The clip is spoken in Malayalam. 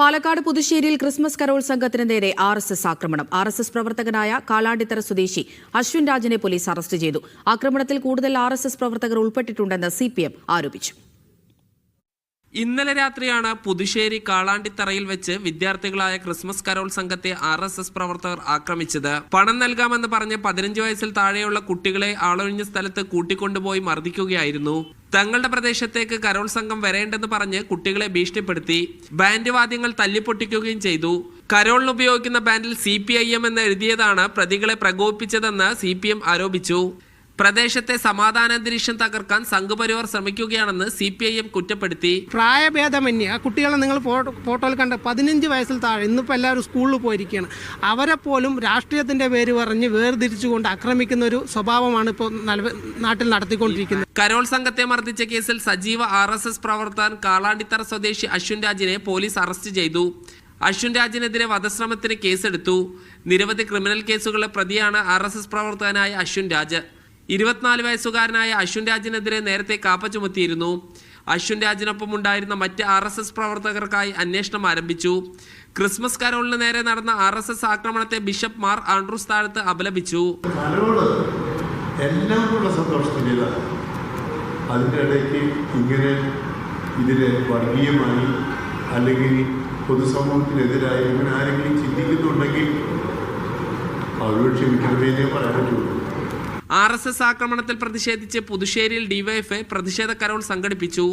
പാലക്കാട് പുതുശ്ശേരിയിൽ ക്രിസ്മസ് കരോൾ സംഘത്തിന് നേരെ RSS ആക്രമണം. RSS പ്രവർത്തകനായ കാലാണ്ടിത്തറ സ്വദേശി അശ്വിൻ രാജിനെ പോലീസ് അറസ്റ്റ് ചെയ്തു. ആക്രമണത്തിൽ കൂടുതൽ RSS പ്രവർത്തകർ ഉൾപ്പെട്ടിട്ടുണ്ടെന്ന് CPM ആരോപിച്ചു. ഇന്നലെ രാത്രിയാണ് പുതുശ്ശേരി കാളാണ്ടിത്തറയിൽ വെച്ച് വിദ്യാർത്ഥികളായ ക്രിസ്മസ് കരോൾ സംഘത്തെ RSS പ്രവർത്തകർ ആക്രമിച്ചത്. പണം നൽകാമെന്ന് പറഞ്ഞ് 15 വയസ്സിൽ താഴെയുള്ള കുട്ടികളെ ആളൊഴിഞ്ഞ സ്ഥലത്ത് കൂട്ടിക്കൊണ്ടുപോയി മർദ്ദിക്കുകയായിരുന്നു. തങ്ങളുടെ പ്രദേശത്തേക്ക് കരോൾ സംഘം വരേണ്ടെന്ന് പറഞ്ഞ് കുട്ടികളെ ഭീഷണിപ്പെടുത്തി. ബാൻഡ് വാദ്യങ്ങൾ തല്ലിപ്പൊട്ടിക്കുകയും ചെയ്തു. കരോളിന് ഉപയോഗിക്കുന്ന ബാൻഡിൽ CPIM എന്ന് എഴുതിയതാണ് പ്രതികളെ പ്രകോപിപ്പിച്ചതെന്ന് CPM ആരോപിച്ചു. പ്രദേശത്തെ സമാധാനാന്തരീക്ഷം തകർക്കാൻ സംഘപരിവാർ ശ്രമിക്കുകയാണെന്ന് CPIM കുറ്റപ്പെടുത്തി. പ്രായഭേദമന്യേ കുട്ടികളെ നിങ്ങൾ ഫോട്ടോയിൽ കണ്ട 15 വയസ്സിൽ താഴെ ഇന്നിപ്പോൾ എല്ലാവരും സ്കൂളിൽ പോയിരിക്കുകയാണ്. അവരെ പോലും രാഷ്ട്രീയത്തിന്റെ പേര് പറഞ്ഞ് വേർതിരിച്ചുകൊണ്ട് ആക്രമിക്കുന്ന ഒരു സ്വഭാവമാണ് ഇപ്പോൾ നാട്ടിൽ നടത്തിക്കൊണ്ടിരിക്കുന്നത്. കരോൾ സംഘത്തെ മർദ്ദിച്ച കേസിൽ സജീവ RSS പ്രവർത്തകൻ കാളാണ്ടിത്തറ സ്വദേശി അശ്വിൻ രാജിനെ പോലീസ് അറസ്റ്റ് ചെയ്തു. അശ്വിൻ രാജിനെതിരെ വധശ്രമത്തിന് കേസെടുത്തു. നിരവധി ക്രിമിനൽ കേസുകളിലെ പ്രതിയാണ് RSS പ്രവർത്തകനായ അശ്വിൻ രാജ്. 24 വയസ്സുകാരനായ അശ്വിൻ രാജിനെതിരെ നേരത്തെ കാപ്പ ചുമത്തിയിരുന്നു. അശ്വിൻ രാജിനൊപ്പം ഉണ്ടായിരുന്ന മറ്റ് RSS പ്രവർത്തകർക്കായി അന്വേഷണം ആരംഭിച്ചു. ക്രിസ്മസ് കരോളിന് നേരെ നടന്ന RSS ആക്രമണത്തെ ബിഷപ്പ് മാർ ആൻഡ്രൂസ് താഴത്ത് അപലപിച്ചു. അതിൻ്റെ ഇടയ്ക്ക് ഇങ്ങനെ ഇതിനെ വർഗീയമായി അല്ലെങ്കിൽ പൊതുസമൂഹത്തിനെതിരായി ഇങ്ങനെ ആരെങ്കിലും ചിന്തിക്കുന്നുണ്ടെങ്കിൽ അവരോട് ക്ഷമിക്കണമെന്നേ പറയാൻ പറ്റുള്ളൂ. RSS ആക്രമണത്തിൽ പ്രതിഷേധിച്ച് പുതുശ്ശേരിയിൽ DYFI പ്രതിഷേധ കരോൾ സംഘടിപ്പിച്ചു.